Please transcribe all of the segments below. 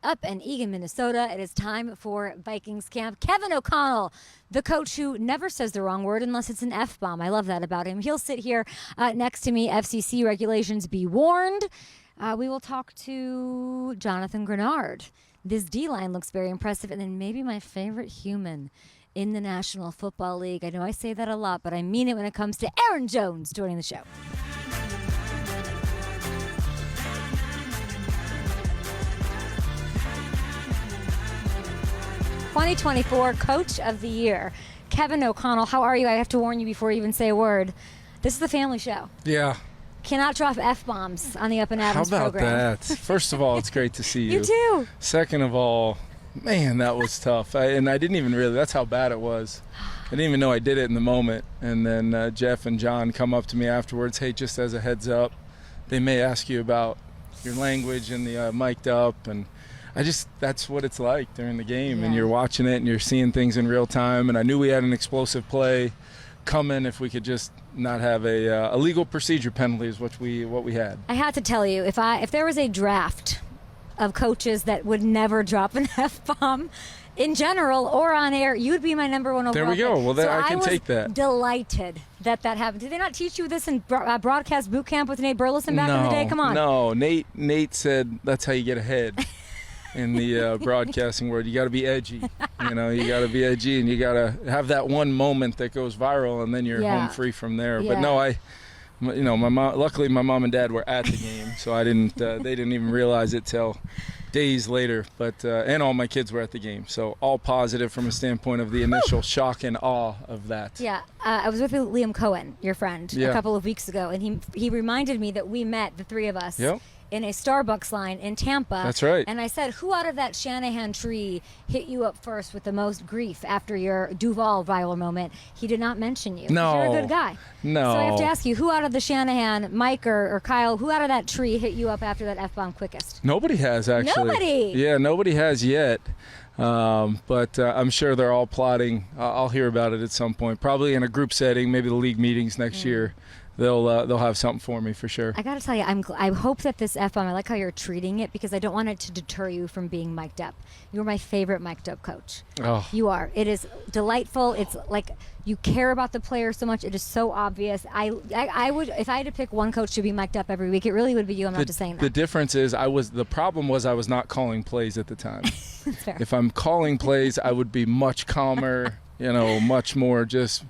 up in Eagan, Minnesota. It is time for Vikings camp. Kein O'Connell, the coach who never says the wrong word unless it's an F-bomb. I love that about him. He'll sit here next to me. FCC regulations be warned. We will talk to Jonathan Greenard. This D-line looks very impressive. And then maybe my favorite human in the National Football League. I know I say that a lot, but I mean it when it comes to Aaron Jones joining the show. '24 Coach of the Year, Kein O'Connell. How are you? I have to warn you before you even say a word. This is the family show. Yeah. Cannot drop F-bombs on the Up and Adams program. How about program. that? First of all, it's great to see you. You too. Second of all, man, that was tough. I didn't even really, that's how bad it was. I didn't even know I did it in the moment. And then Jeff and John come up to me afterwards. Hey, just as a heads up, they may ask you about your language and the mic'd up. And that's what it's like during the game. Yeah. And you're watching it and you're seeing things in real time. And I knew we had an explosive play coming if we could just not have a legal procedure penalty is what we had. I had to tell you, if there was a draft of coaches that would never drop an F-bomb in general or on air, you'd be my number one overall. There we go. Well, so I can take that. I was delighted that happened. Did they not teach you this in broadcast boot camp with Nate Burleson back in the day? Come on. No, Nate said that's how you get ahead. In the broadcasting world, you got to be edgy. You got to be edgy, and you got to have that one moment that goes viral, and then you're home free from there. Yeah. But no, my mom. Luckily, my mom and dad were at the game, so I didn't. They didn't even realize it till days later. But and all my kids were at the game, so all positive from a standpoint of the initial shock and awe of that. Yeah, I was with Liam Cohen, your friend, a couple of weeks ago, and he reminded me that we met, the three of us. Yep. In a Starbucks line in Tampa. That's right. And I said, who out of that Shanahan tree hit you up first with the most grief after your Duval viral moment? He did not mention you. No. You're a good guy. No. So I have to ask you, who out of the Shanahan, Mike or Kyle, who out of that tree hit you up after that F-bomb quickest? Nobody has, actually. Nobody? Yeah, nobody has yet. But I'm sure they're all plotting. I'll hear about it at some point, probably in a group setting, maybe the league meetings next year. They'll have something for me for sure. I got to tell you, I hope that this F-bomb, I like how you're treating it because I don't want it to deter you from being mic'd up. You're my favorite mic'd up coach. Oh. You are. It is delightful. It's like you care about the player so much. It is so obvious. I would, if I had to pick one coach to be mic'd up every week, it really would be you. I'm not just saying that. The difference is the problem was I was not calling plays at the time. That's fair. If I'm calling plays, I would be much calmer, much more just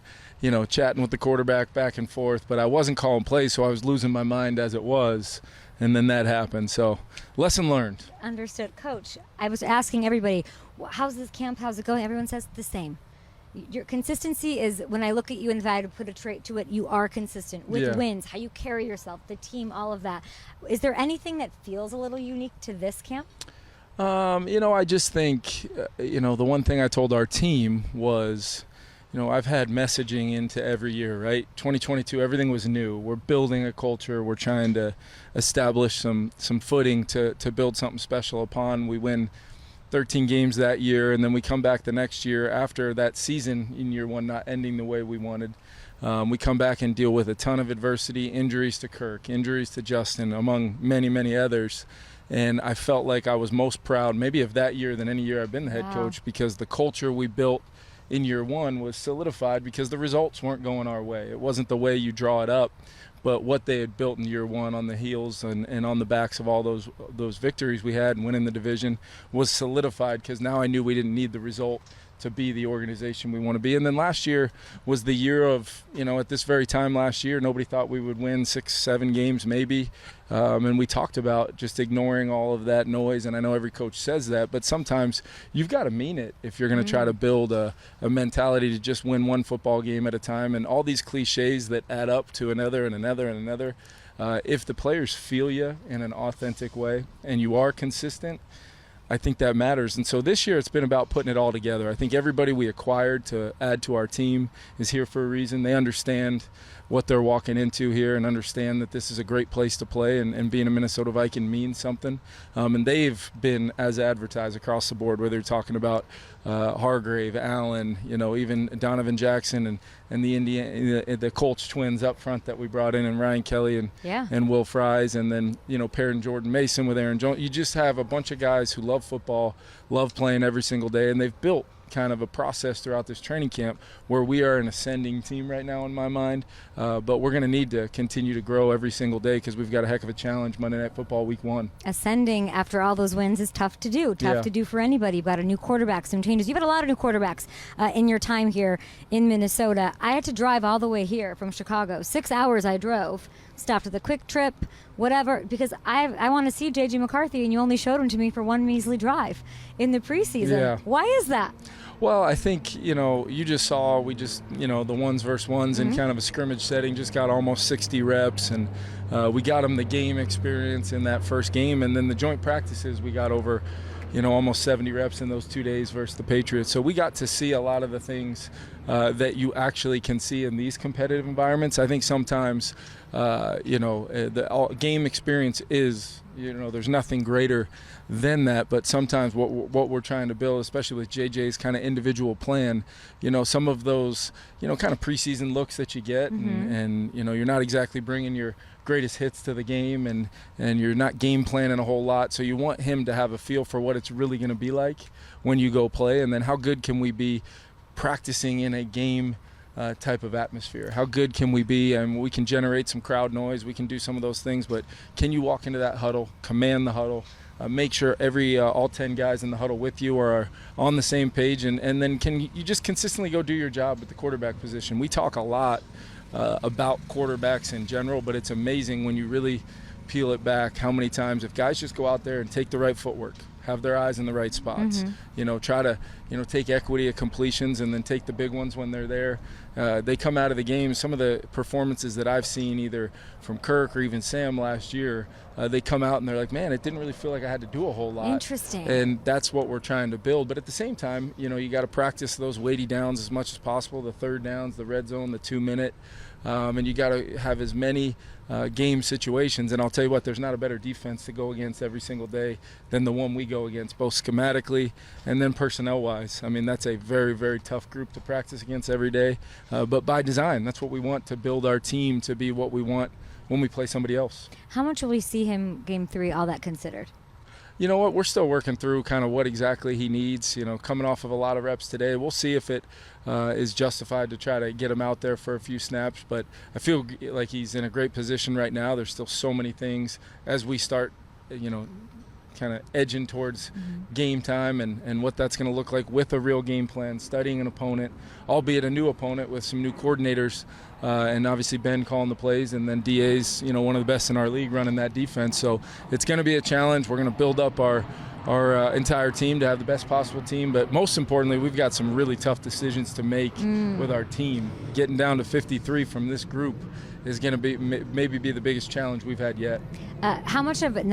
chatting with the quarterback back and forth, but I wasn't calling plays, so I was losing my mind as it was, and then that happened. So, lesson learned. Understood. Coach, I was asking everybody, how's this camp, how's it going? Everyone says the same. Your consistency is, when I look at you and if I had to put a trait to it, you are consistent with wins, how you carry yourself, the team, all of that. Is there anything that feels a little unique to this camp? I just think, the one thing I told our team was, I've had messaging into every year, right? 2022, everything was new. We're building a culture. We're trying to establish some footing to build something special upon. We win 13 games that year, and then we come back the next year after that season in year one not ending the way we wanted. We come back and deal with a ton of adversity, injuries to Kirk, injuries to Justin, among many, many others. And I felt like I was most proud maybe of that year than any year I've been the head coach, because the culture we built in year one was solidified because the results weren't going our way. It wasn't the way you draw it up, but what they had built in year one on the heels and on the backs of all those victories we had and winning the division was solidified, because now I knew we didn't need the result to be the organization we want to be. And then last year was the year of, at this very time last year, nobody thought we would win 6-7 games maybe. And we talked about just ignoring all of that noise. And I know every coach says that, but sometimes you've got to mean it if you're going to try to build a mentality to just win one football game at a time. And all these cliches that add up to another and another and another. If the players feel you in an authentic way and you are consistent, I think that matters. And so this year it's been about putting it all together. I think everybody we acquired to add to our team is here for a reason. They understand what they're walking into here and understand that this is a great place to play, and being a Minnesota Viking means something. And they've been as advertised across the board, whether you're talking about Hargrave, Allen, even Donovan Jackson the Colts twins up front that we brought in, and Ryan Kelly and Will Fries, and then pairing Jordan Mason with Aaron Jones. You just have a bunch of guys who love football, love playing every single day, and they've built kind of a process throughout this training camp where we are an ascending team right now in my mind, but we're going to need to continue to grow every single day because we've got a heck of a challenge Monday Night Football week 1. Ascending after all those wins is tough to do to do for anybody. You've got a new quarterback, some changes. You've had a lot of new quarterbacks in your time here in Minnesota. I had to drive all the way here from Chicago. 6 hours I drove, stopped at the Quick Trip, whatever, because I want to see J.J. McCarthy, and you only showed him to me for one measly drive in the preseason. Yeah. Why is that? Well, I think, you just saw, the ones versus ones in kind of a scrimmage setting, just got almost 60 reps, and we got him the game experience in that first game, and then the joint practices, we got over, almost 70 reps in those 2 days versus the Patriots. So we got to see a lot of the things that you actually can see in these competitive environments. I think sometimes, the game experience is, there's nothing greater than that, but sometimes what we're trying to build, especially with JJ's kind of individual plan, some of those, kind of preseason looks that you get, and you're not exactly bringing your greatest hits to the game, and you're not game planning a whole lot, so you want him to have a feel for what it's really going to be like when you go play, and then how good can we be practicing in a game type of atmosphere. How good can we be? And we can generate some crowd noise. We can do some of those things, but can you walk into that huddle, command the huddle, make sure all 10 guys in the huddle with you are on the same page, and then can you just consistently go do your job at the quarterback position? We talk a lot about quarterbacks in general, but it's amazing when you really peel it back how many times if guys just go out there and take the right footwork, have their eyes in the right spots, try to take equity of completions and then take the big ones when they're there. They come out of the game, some of the performances that I've seen either from Kirk or even Sam last year, they come out and they're like, man, it didn't really feel like I had to do a whole lot. Interesting. And that's what we're trying to build. But at the same time, you got to practice those weighty downs as much as possible, the third downs, the red zone, the 2-minute. And you got to have as many game situations. And I'll tell you what, there's not a better defense to go against every single day than the one we go against, both schematically and then personnel-wise. I mean, that's a very, very tough group to practice against every day. But by design, that's what we want to build our team to be what we want when we play somebody else. How much will we see him game 3, all that considered? You know what, we're still working through kind of what exactly he needs, coming off of a lot of reps today. We'll see if it is justified to try to get him out there for a few snaps, but I feel like he's in a great position right now. There's still so many things as we start, kind of edging towards game time and what that's going to look like with a real game plan, studying an opponent, albeit a new opponent with some new coordinators, and obviously Ben calling the plays, and then DA's one of the best in our league running that defense. So it's going to be a challenge. We're going to build up our entire team to have the best possible team, but most importantly, we've got some really tough decisions to make with our team. Getting down to 53 from this group is going to be maybe the biggest challenge we've had yet. How much of it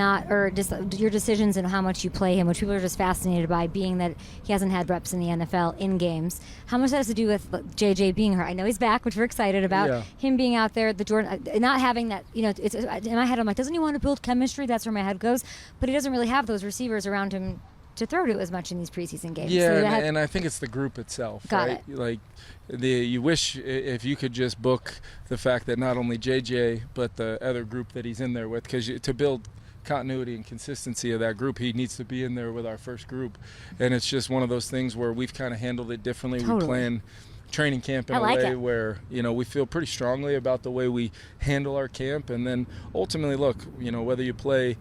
your decisions and how much you play him, which people are just fascinated by, being that he hasn't had reps in the NFL in games, how much that has to do with JJ being hurt? I know he's back, which we're excited about. Yeah. Him being out there, the Jordan, not having that, it's in my head, I'm like, doesn't he want to build chemistry? That's where my head goes. But he doesn't really have those receivers around him to throw to as much in these preseason games. Yeah, so and I think it's the group itself. Got right? it. Like, you wish if you could just book the fact that not only JJ but the other group that he's in there with, because to build continuity and consistency of that group, he needs to be in there with our first group, and it's just one of those things where we've kind of handled it differently. Totally. We plan training camp in a way where we feel pretty strongly about the way we handle our camp, and then ultimately, look, whether you play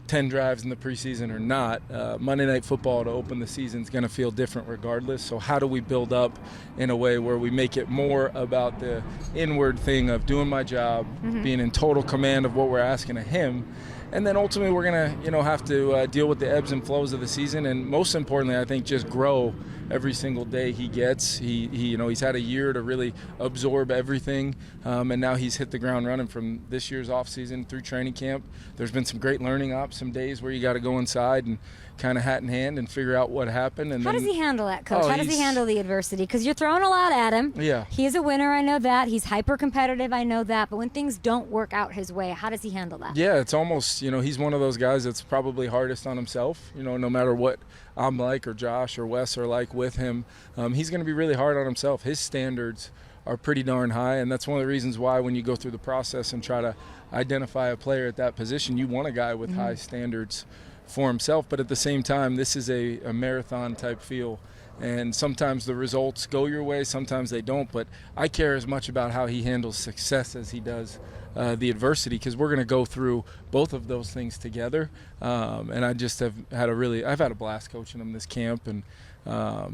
10 drives in the preseason or not, Monday Night Football to open the season is going to feel different regardless. So how do we build up in a way where we make it more about the inward thing of doing my job, being in total command of what we're asking of him, and then ultimately we're going to have to deal with the ebbs and flows of the season, and most importantly, I think just grow every single day he gets. He's had a year to really absorb everything, and now he's hit the ground running from this year's off season through training camp. There's been some great learning ops, some days where you got to go inside and kind of hat in hand and figure out what happened. And how does he handle that, Coach? Oh, how does he handle the adversity? Because you're throwing a lot at him. Yeah. He's a winner, I know that. He's hyper competitive, I know that. But when things don't work out his way, how does he handle that? Yeah, it's almost, he's one of those guys that's probably hardest on himself. No matter what I'm like or Josh or Wes are like with him, he's going to be really hard on himself. His standards are pretty darn high, and that's one of the reasons why when you go through the process and try to identify a player at that position, you want a guy with high standards for himself. But at the same time, this is a marathon type feel, and sometimes the results go your way, sometimes they don't. But I care as much about how he handles success as he does the adversity, because we're going to go through both of those things together. And I just I've had a blast coaching him this camp. And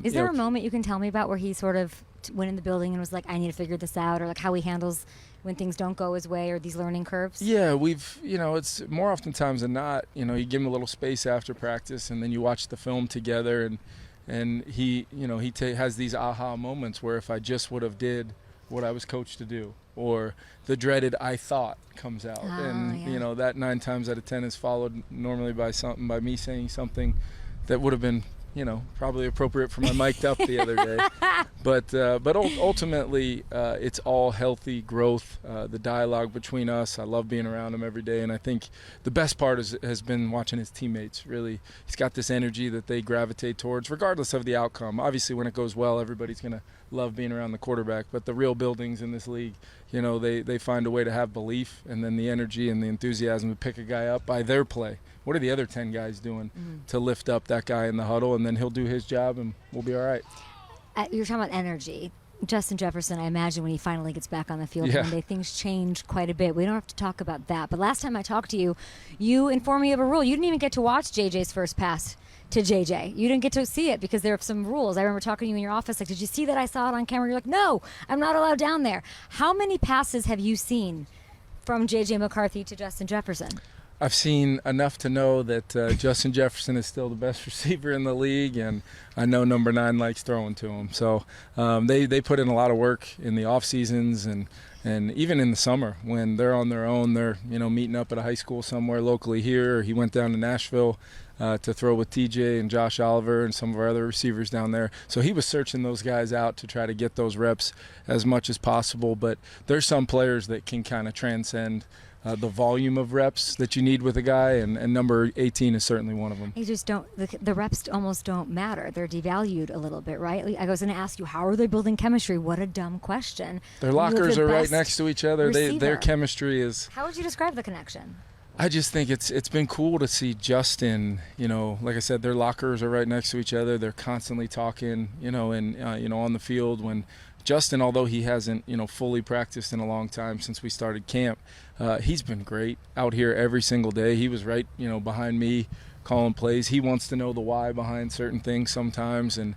is there a moment you can tell me about where he sort of went in the building and was like, I need to figure this out, or like how he handles when things don't go his way, or these learning curves? Yeah, it's more oftentimes than not, you give him a little space after practice, and then you watch the film together, and he has these aha moments where if I just would have did what I was coached to do, or the dreaded "I thought" comes out, that 9 times out of 10 is followed normally by me saying something that would have been probably appropriate for my mic'd up the other day. But ultimately, it's all healthy growth, the dialogue between us. I love being around him every day, and I think the best part has been watching his teammates. Really, he's got this energy that they gravitate towards, regardless of the outcome. Obviously, when it goes well, everybody's going to love being around the quarterback, but the real buildings in this league, they find a way to have belief, and then the energy and the enthusiasm to pick a guy up by their play. What are the other 10 guys doing to lift up that guy in the huddle, and then he'll do his job, and we'll be all right. You're talking about energy. Justin Jefferson, I imagine when he finally gets back on the field one day, things change quite a bit. We don't have to talk about that. But last time I talked to you, you informed me of a rule. You didn't even get to watch JJ's first pass to JJ. You didn't get to see it because there are some rules. I remember talking to you in your office, like, did you see that I saw it on camera? You're like, no, I'm not allowed down there. How many passes have you seen from JJ McCarthy to Justin Jefferson? I've seen enough to know that Justin Jefferson is still the best receiver in the league, and I know number 9 likes throwing to him. So they put in a lot of work in the off seasons and even in the summer when they're on their own. They're meeting up at a high school somewhere locally here. He went down to Nashville to throw with TJ and Josh Oliver and some of our other receivers down there. So he was searching those guys out to try to get those reps as much as possible. But there's some players that can kind of transcend the volume of reps that you need with a guy, and number 18 is certainly one of them. You just don't, the reps almost don't matter. They're devalued a little bit, right? I was going to ask you, how are they building chemistry? What a dumb question. Their lockers are right next to each other. Their chemistry is... How would you describe the connection? I just think it's been cool to see Justin, like I said, their lockers are right next to each other. They're constantly talking, and on the field. When Justin, although he hasn't, fully practiced in a long time since we started camp, he's been great out here every single day. He was right, behind me calling plays. He wants to know the why behind certain things sometimes, and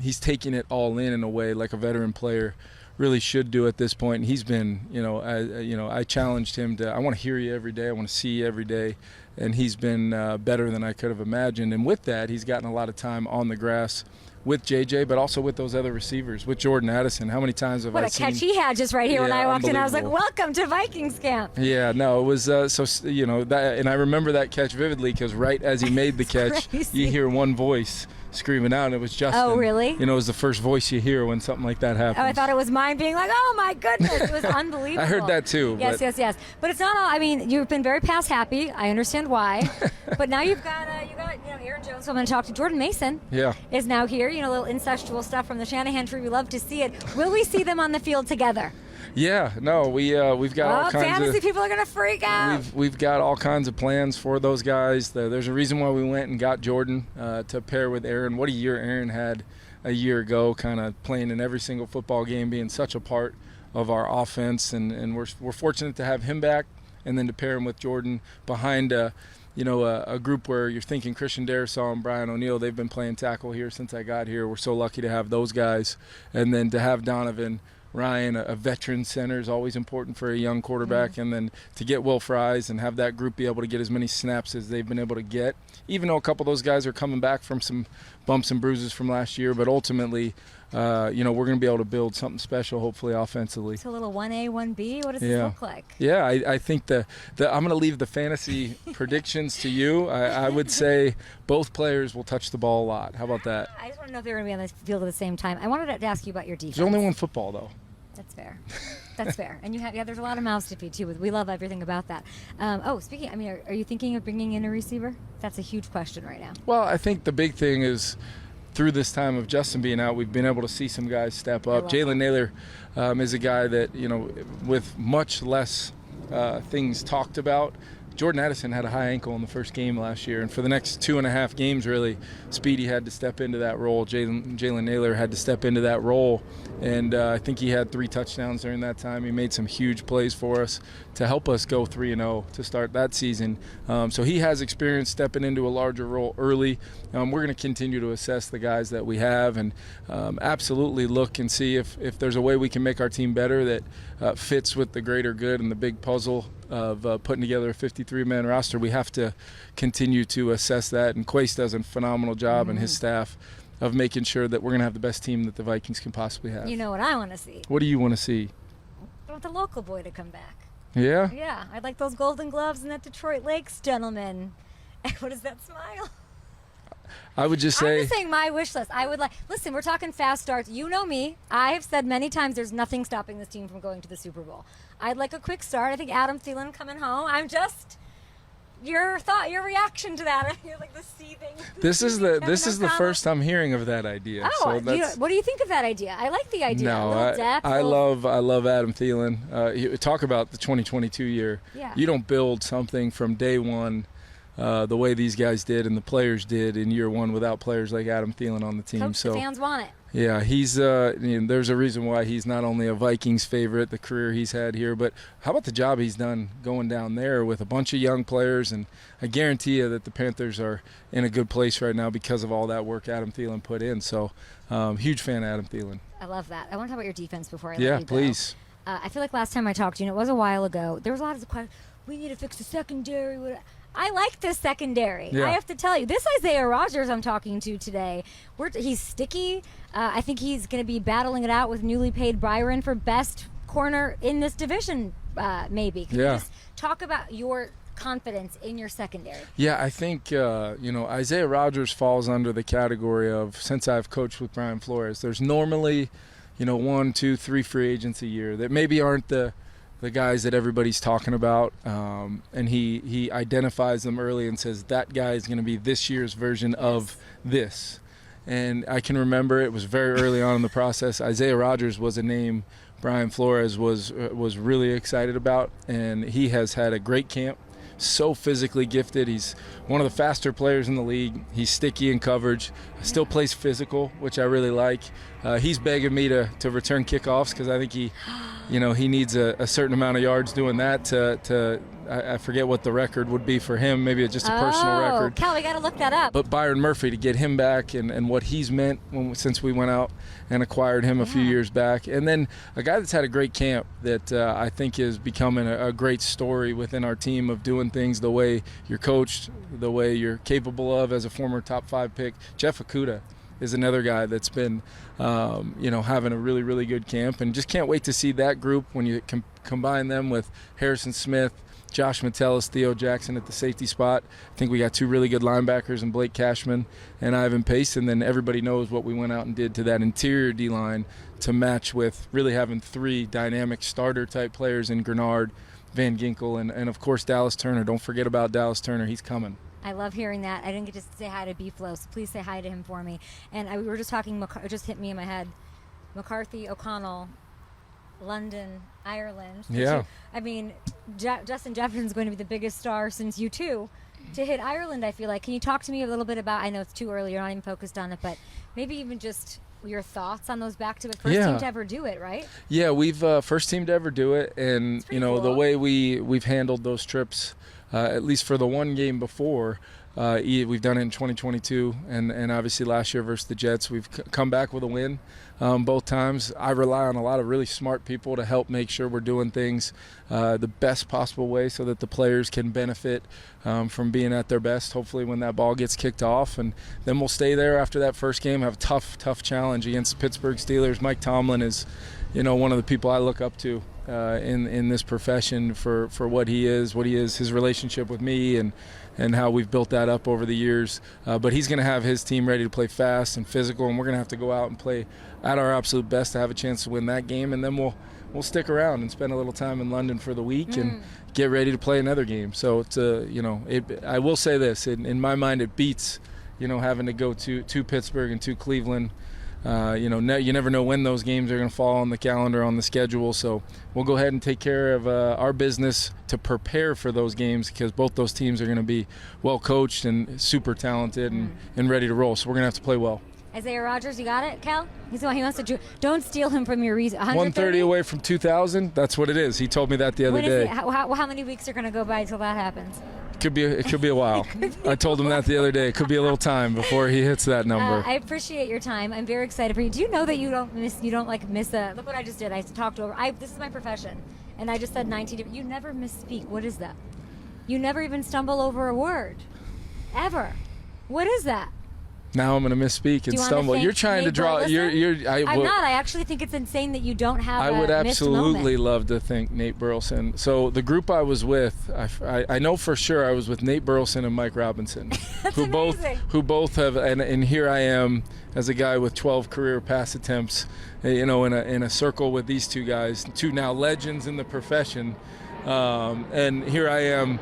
he's taking it all in a way like a veteran player really should do at this point. And he's been, I challenged him to, I want to hear you every day. I want to see you every day. And he's been better than I could have imagined. And with that, he's gotten a lot of time on the grass with JJ, but also with those other receivers, with Jordan Addison. How many times have I seen? What a catch he had just right here when I walked in. I was like, welcome to Vikings camp. Yeah, no, it was that, and I remember that catch vividly because right as he made the catch, you hear one voice screaming out, and it was Justin. Oh, really? It was the first voice you hear when something like that happens. Oh, I thought it was mine being like, oh my goodness, it was unbelievable. I heard that too. Yes. But it's not all. I mean, you've been very pass happy. I understand why. But now you've got Aaron Jones. So I'm going to talk to Jordan Mason. Yeah. Is now here. A little incestual stuff from the Shanahan tree. We love to see it. Will we see them on the field together? Yeah, no, we've got all kinds fantasy people are gonna freak out. We've got all kinds of plans for those guys. There's a reason why we went and got Jordan to pair with Aaron. What a year Aaron had a year ago, kind of playing in every single football game, being such a part of our offense, and we're fortunate to have him back, and then to pair him with Jordan behind a group where you're thinking Christian Darrisaw and Brian O'Neill. They've been playing tackle here since I got here. We're so lucky to have those guys, and then to have Donovan Ryan, a veteran center, is always important for a young quarterback. And then to get Will Fries and have that group be able to get as many snaps as they've been able to get, even though a couple of those guys are coming back from some bumps and bruises from last year. But ultimately, you know, we're going to be able to build something special, hopefully offensively. It's a little 1A, 1B. What does this look like? Yeah, I think I'm going to leave the fantasy predictions to you. I would say both players will touch the ball a lot. How about that? I just want to know if they're going to be on the field at the same time. I wanted to ask you about your defense. There's only one football, though. That's fair. That's fair. And there's a lot of mouths to feed too. We love everything about that. Speaking, I mean, are you thinking of bringing in a receiver? That's a huge question right now. Well, I think the big thing is through this time of Justin being out, we've been able to see some guys step up. Jalen Naylor is a guy that, you know, with much less things talked about. Jordan Addison had a high ankle in the first game last year, and for the next 2.5 games, really, Speedy had to step into that role. Jalen Naylor had to step into that role, and I think he had 3 touchdowns during that time. He made some huge plays for us to help us go 3-0 to start that season. So he has experience stepping into a larger role early. We're going to continue to assess the guys that we have and absolutely look and see if there's a way we can make our team better that fits with the greater good and the big puzzle of putting together a 53-man roster. We have to continue to assess that, and Quace does a phenomenal job and his staff of making sure that we're going to have the best team that the Vikings can possibly have. You know what I want to see? What do you want to see? I want the local boy to come back. Yeah? Yeah, I'd like those Golden Gloves and that Detroit Lakes gentleman. What is that smile? I would just say... I'm just saying my wish list. I would like... Listen, we're talking fast starts. You know me. I have said many times there's nothing stopping this team from going to the Super Bowl. I'd like a quick start. I think Adam Thielen coming home. I'm just... Your reaction to that. You're like the seething... This is the first I'm hearing of that idea. Oh, so what do you think of that idea? I like the idea. No, I love Adam Thielen. Talk about the 2022 year. Yeah. You don't build something from day one the way these guys did and the players did in year one without players like Adam Thielen on the team. Coach, the fans want it. Yeah, he's there's a reason why he's not only a Vikings favorite, the career he's had here, but how about the job he's done going down there with a bunch of young players, and I guarantee you that the Panthers are in a good place right now because of all that work Adam Thielen put in. So, huge fan of Adam Thielen. I love that. I want to talk about your defense before I let you go. Please. I feel like last time I talked to you, and it was a while ago, there was a lot of questions. We need to fix the secondary. I like this secondary. Yeah. I have to tell you, this Isaiah Rodgers I'm talking to today, he's sticky. I think he's going to be battling it out with newly paid Byron for best corner in this division, maybe. Can you just talk about your confidence in your secondary? Yeah, I think, Isaiah Rodgers falls under the category of, since I've coached with Brian Flores, there's normally, 1, 2, 3 free agents a year that maybe aren't the guys that everybody's talking about, and he identifies them early and says that guy is going to be this year's version of this. And I can remember it was very early on in the process. Isaiah Rodgers was a name Brian Flores was really excited about, and he has had a great camp. So physically gifted. He's one of the faster players in the league. He's sticky in coverage. Still plays physical, which I really like. He's begging me to return kickoffs because I think he needs a certain amount of yards doing that I forget what the record would be for him. Maybe it's just a personal record. Cal, we got to look that up. But Byron Murphy, to get him back and what he's meant since we went out and acquired him a few years back. And then a guy that's had a great camp that I think is becoming a great story within our team of doing things the way you're coached, the way you're capable of as a former top 5 pick. Jeff Okudah is another guy that's been, having a really, really good camp. And just can't wait to see that group when you combine them with Harrison Smith, Josh Metellus, Theo Jackson at the safety spot. I think we got 2 really good linebackers in Blake Cashman and Ivan Pace, and then everybody knows what we went out and did to that interior D-line to match with really having 3 dynamic starter-type players in Greenard, Van Ginkel, and of course Dallas Turner. Don't forget about Dallas Turner. He's coming. I love hearing that. I didn't get to say hi to B-Flow, so please say hi to him for me. And we were just talking, it just hit me in my head, McCarthy, O'Connell, London, Ireland. Justin Jefferson's going to be the biggest star since U2 to hit Ireland, I feel like. Can you talk to me a little bit about, I know it's too early, you're not even focused on it, but maybe even just your thoughts on those back-to-back first team to ever do it, right? Yeah, we've first team to ever do it, and cool. The way we've handled those trips, at least for the one game before, We've done it in 2022, and obviously last year versus the Jets, we've come back with a win both times. I rely on a lot of really smart people to help make sure we're doing things the best possible way so that the players can benefit from being at their best, hopefully when that ball gets kicked off. And then we'll stay there after that first game, have a tough challenge against the Pittsburgh Steelers. Mike Tomlin is, one of the people I look up to in this profession for what he is, his relationship with me, and how we've built that up over the years. But he's going to have his team ready to play fast and physical, and we're going to have to go out and play at our absolute best to have a chance to win that game. And then we'll stick around and spend a little time in London for the week and get ready to play another game. So it's I will say this, in my mind, it beats having to go to Pittsburgh and to Cleveland. You never know when those games are going to fall on the calendar, on the schedule. So we'll go ahead and take care of our business to prepare for those games, because both those teams are going to be well coached and super talented and ready to roll. So we're going to have to play well. Isaiah Rodgers, you got it, Cal? He wants to. Don't steal him from your reason. 130 away from 2,000. That's what it is. He told me that the other day. How many weeks are going to go by until that happens? It could be a while. I told him that the other day. It could be a little time before he hits that number. I appreciate your time. I'm very excited for you. Do you know that you don't miss look what I just did. I talked over. This is my profession, and I just said 19. You never misspeak. What is that? You never even stumble over a word, ever. What is that? Now I'm going to misspeak and stumble. You're trying to draw. I'm not. I actually think it's insane that you don't have. I would absolutely love to thank Nate Burleson. So the group I was with, I know for sure I was with Nate Burleson and Mike Robinson, That's who amazing. both have. And here I am as a guy with 12 career pass attempts, in a circle with these two guys, two now legends in the profession, and here I am.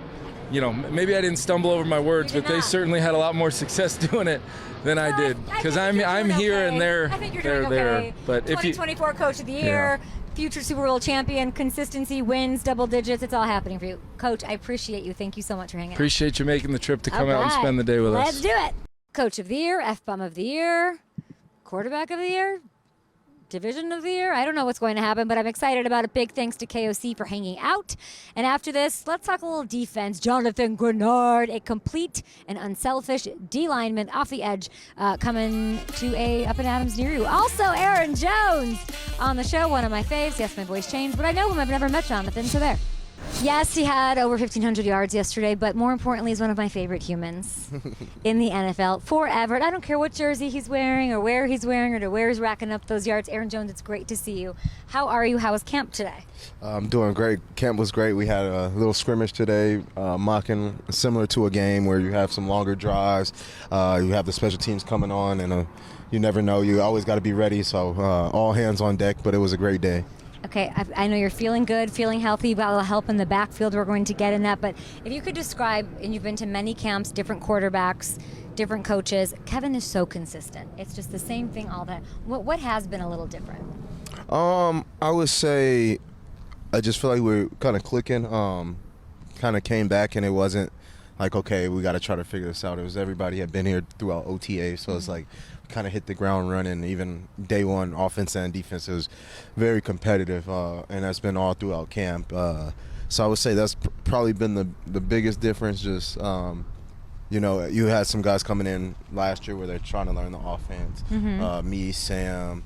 Maybe I didn't stumble over my words, but they certainly had a lot more success doing it than I did, because I'm here and they're there. But 2024 Coach of the Year, future Super Bowl champion, consistency, wins, double digits, it's all happening for you. Coach, I appreciate you. Thank you so much for hanging out. Appreciate you making the trip to come out and spend the day with us. Let's do it. Coach of the Year, F-Bomb of the Year, Quarterback of the Year, Division of the Year. I don't know what's going to happen, but I'm excited about it. Big thanks to KOC for hanging out. And after this, let's talk a little defense. Jonathan Greenard, a complete and unselfish D lineman off the edge, coming to a Up and Adams near you. Also, Aaron Jones on the show, one of my faves. Yes, my voice changed, but I know him. I've never met Jonathan, so there. Yes, he had over 1,500 yards yesterday, but more importantly, he's one of my favorite humans in the NFL forever. And I don't care what jersey he's wearing or where he's wearing or where he's racking up those yards. Aaron Jones, it's great to see you. How are you? How was camp today? I'm doing great. Camp was great. We had a little scrimmage today, mocking similar to a game where you have some longer drives. You have the special teams coming on, and you never know. You always got to be ready, so all hands on deck, but it was a great day. Okay, I know you're feeling good, feeling healthy, you've got a little help in the backfield. We're going to get in that. But if you could describe, and you've been to many camps, different quarterbacks, different coaches, Kevin is so consistent. It's just the same thing all the time. What has been a little different? I would say I just feel like we're kind of clicking. Kind of came back, and it wasn't like, okay, we got to try to figure this out. It was everybody had been here throughout OTA, so it's like kind of hit the ground running. Even day one, offense and defense, was very competitive, and that's been all throughout camp. So I would say that's probably been the biggest difference. Just you had some guys coming in last year where they're trying to learn the offense. Me, Sam,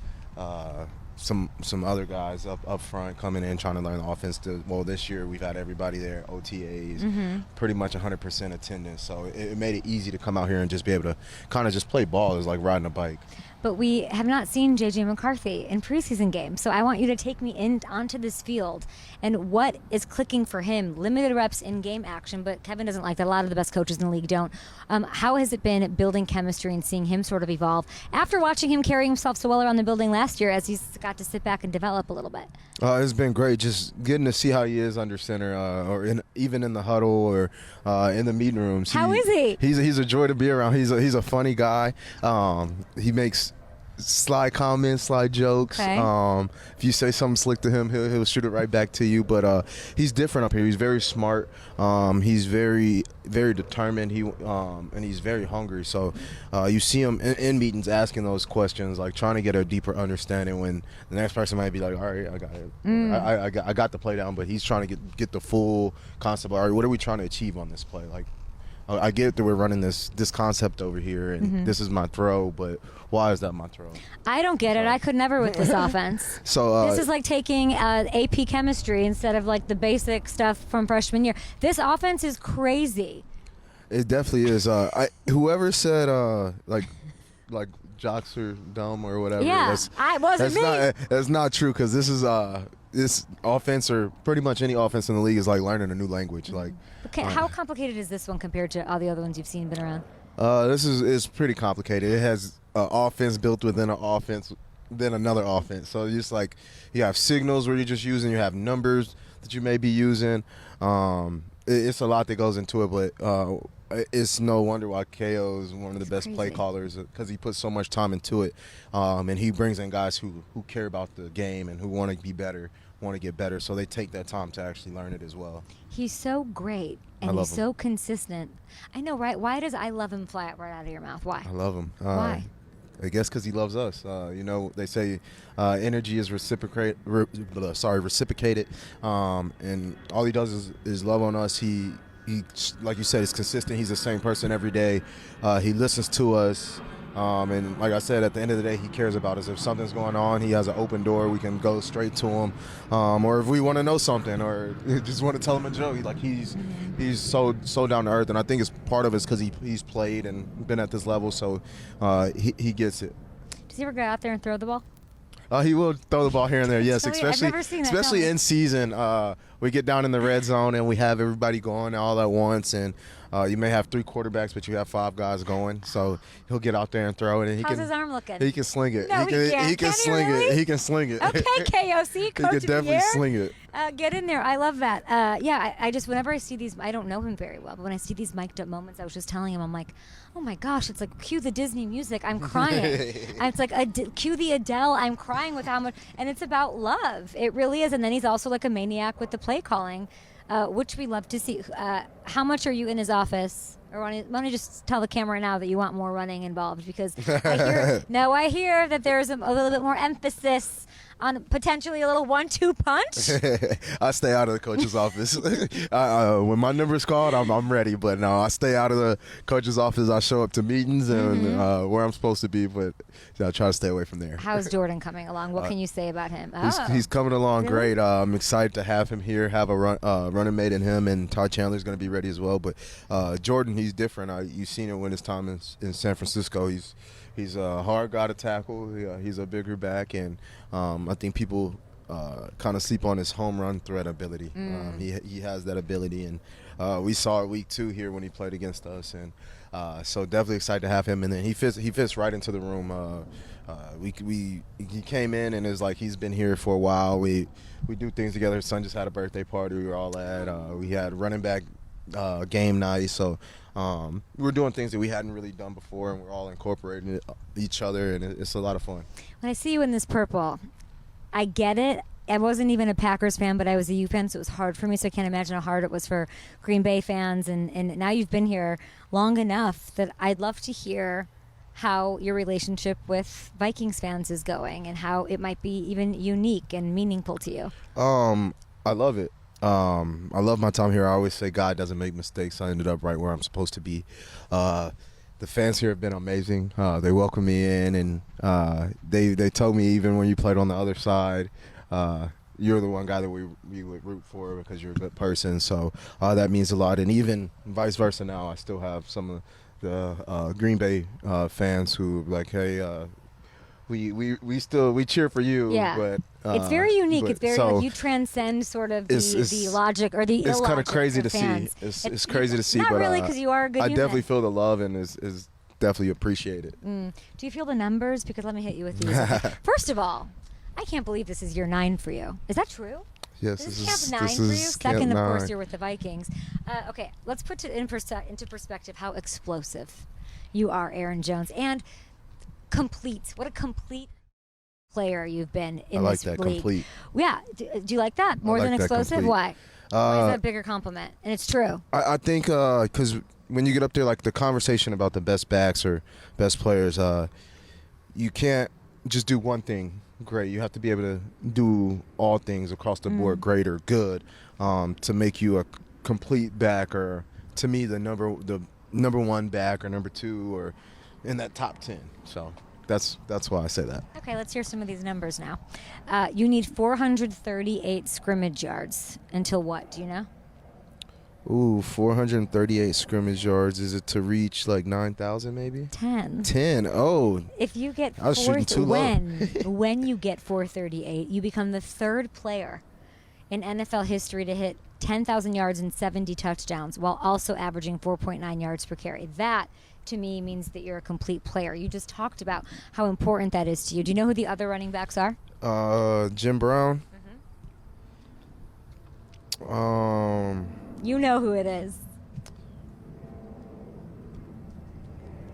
some other guys up front coming in trying to learn the offense. This year we've had everybody there, OTAs, pretty much 100% attendance. So it made it easy to come out here and just be able to kind of just play ball. It was like riding a bike. But we have not seen J.J. McCarthy in preseason games. So I want you to take me onto this field and what is clicking for him. Limited reps in game action, but Kevin doesn't like that. A lot of the best coaches in the league don't. How has it been building chemistry and seeing him sort of evolve after watching him carry himself so well around the building last year as he's got to sit back and develop a little bit? It's been great just getting to see how he is under center or even in the huddle or in the meeting rooms. How is he? He's a joy to be around. He's a funny guy. He makes sly comments, sly jokes. Okay. If you say something slick to him, he'll shoot it right back to you. But he's different up here. He's very smart. He's very, very determined. And he's very hungry. So you see him in meetings asking those questions, like trying to get a deeper understanding. When the next person might be like, "All right, I got it. I got the play down," but he's trying to get the full concept. All right, what are we trying to achieve on this play? Like, I get that we're running this concept over here, and this is my throw, but why is that my throw? I don't get it. I could never with this offense. So this is like taking AP chemistry instead of like the basic stuff from freshman year. This offense is crazy. It definitely is. Whoever said like jocks are dumb or whatever. Yeah, That's not true, because this is this offense, or pretty much any offense in the league, is like learning a new language. Like, okay, how complicated is this one compared to all the other ones you've seen been around? This is pretty complicated. It has an offense built within an offense, then another offense. So just like you have signals where you're just using, you have numbers that you may be using. It's a lot that goes into it, but it's no wonder why KO is one of the best play callers, because he puts so much time into it, and he brings in guys who care about the game and who want to be better, want to get better, so they take that time to actually learn it as well. He's so great, and he's so consistent. I know, right? Why does "I love him" fly right out of your mouth? Why? I love him. Why? I guess because he loves us. They say energy is reciprocated, and all he does is love on us. He, like you said, is consistent. He's the same person every day. He listens to us, and like I said, at the end of the day, he cares about us. If something's going on, he has an open door. We can go straight to him, or if we want to know something, or just want to tell him a joke. He's so down to earth, and I think it's part of it because he's played and been at this level, so he gets it. Does he ever go out there and throw the ball? He will throw the ball here and there, yes, especially in season. We get down in the red zone and we have everybody going all at once, and you may have 3 quarterbacks, but you have 5 guys going. So he'll get out there and throw it. And how's his arm looking? He can sling it. No, he can sling really? it. He can sling it. Okay, KOC, he coach can definitely sling it. Get in there. I love that. I just, whenever I see these, I don't know him very well, but when I see these mic'd up moments, I was just telling him, I'm like, oh my gosh, it's like cue the Disney music, I'm crying. It's like cue the Adele, I'm crying with how much, and it's about love. It really is. And then he's also like a maniac with the play calling, which we love to see. How much are you in his office? Or why don't you just tell the camera now that you want more running involved? Because I hear that there's a little bit more emphasis on potentially a little 1-2 punch. I stay out of the coach's office. When my number's called, I'm ready. But no, I stay out of the coach's office. I show up to meetings and where I'm supposed to be, but I try to stay away from there. How's Jordan coming along? What can you say about him? He's coming along really? great. I'm excited to have him here, have a running mate in him, and Todd Chandler's going to be ready as well. But Jordan, he's different. You've seen it when his time in San Francisco. He's a hard guy to tackle. He's a bigger back, and I think people kind of sleep on his home run threat ability. He has that ability, and we saw it week 2 here when he played against us, and so definitely excited to have him. And then he fits right into the room. He came in and is like he's been here for a while. We do things together. His son just had a birthday party we were all at. We had running back game night, so we're doing things that we hadn't really done before, and we're all incorporating each other, and it's a lot of fun. When I see you in this purple, I get it. I wasn't even a Packers fan, but I was a U fan, so it was hard for me, so I can't imagine how hard it was for Green Bay fans, and now you've been here long enough that I'd love to hear how your relationship with Vikings fans is going and how it might be even unique and meaningful to you. I love it. I love my time here. I always say God doesn't make mistakes. I ended up right where I'm supposed to be. The fans here have been amazing. They welcome me in, and they told me even when you played on the other side, you're the one guy that we would root for because you're a good person. So that means a lot. And even vice versa now, I still have some of the Green Bay fans who are like, hey, we cheer for you. Yeah. But it's very unique. It's very like you transcend sort of the logic or the illogic. It's kind of crazy to fans. see. It's crazy to see. Not but really, because you are a good I human. definitely feel the love and is definitely appreciated. Do you feel the numbers? Because let me hit you with these. First of all, I can't believe this is year 9 for you. Is that true? Yes, this is camp 9 for you. Second, of course, you're with the Vikings. Okay, let's put it into perspective how explosive you are, Aaron Jones, and complete. What a complete player you've been in this league. I like that, complete. Yeah, do you like that more than explosive? Why? Why is that a bigger compliment? And it's true. I think because when you get up there, like the conversation about the best backs or best players, you can't just do one thing great. You have to be able to do all things across the board, great or good, to make you a complete back, or to me the number 1 back or number 2 or in that top 10. So that's why I say that. Okay, let's hear some of these numbers now. You need 438 scrimmage yards until what? Do you know? Ooh, 438 scrimmage yards. Is it to reach like 9,000 maybe? 10. 10. Oh. If you get I was shooting too low. when you get 438, you become the 3rd player in NFL history to hit 10,000 yards and 70 touchdowns while also averaging 4.9 yards per carry. That, to me, means that you're a complete player. You just talked about how important that is to you. Do you know who the other running backs are? Jim Brown. You know who it is.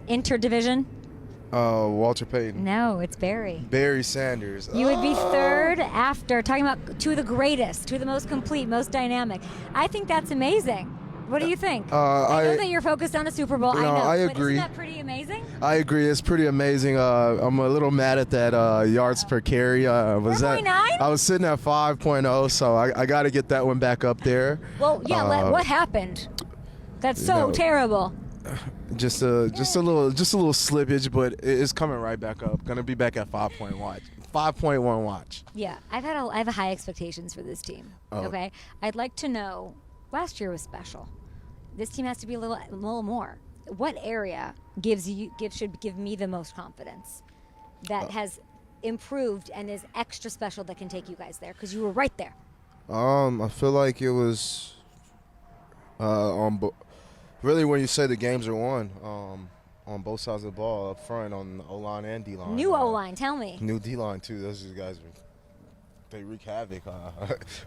Interdivision? Walter Payton. No, it's Barry. Barry Sanders. You would be 3rd after talking about 2 of the greatest, 2 of the most complete, most dynamic. I think that's amazing. What do you think? I know that you're focused on a Super Bowl. I know. I But agree. isn't that pretty amazing? I agree. It's pretty amazing. I'm a little mad at that yards per carry. I was 4.9? sitting at 5.0, so I got to get that one back up there. Well, yeah. What happened? That's so terrible. Just a little slippage, but it's coming right back up. Gonna be back at 5.1 watch. Yeah, I have high expectations for this team. Oh. Okay, I'd like to know. Last year was special. This team has to be a little more. What area should give me the most confidence that has improved and is extra special that can take you guys there? Because you were right there. I feel like it was really when you say the games are won on both sides of the ball, up front on the O-line and D-line. New O-line, tell me. New D-line too. Those guys, they wreak havoc.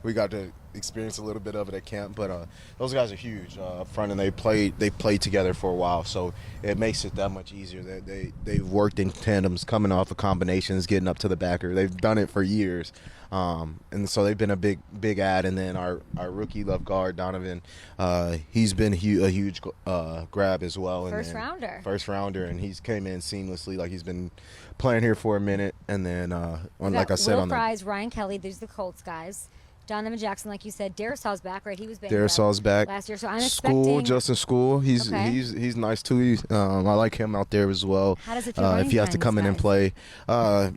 We got to experience a little bit of it at camp, but those guys are huge up front, and they played together for a while, so it makes it that much easier. They've worked in tandems, coming off of combinations, getting up to the backer. They've done it for years. And so they've been a big add. And then our rookie left guard, Donovan, he's been a huge grab as well. First rounder. And he's came in seamlessly. Like, he's been playing here for a minute. And then, like I said, Will Fries, Ryan Kelly, these are the Colts guys. Donovan Jackson, like you said. Darrisaw's back, right? He was Darrisaw's back last year. So I'm expecting Justin School. He's nice too. I like him out there as well. How does it feel if he has to come in and play? I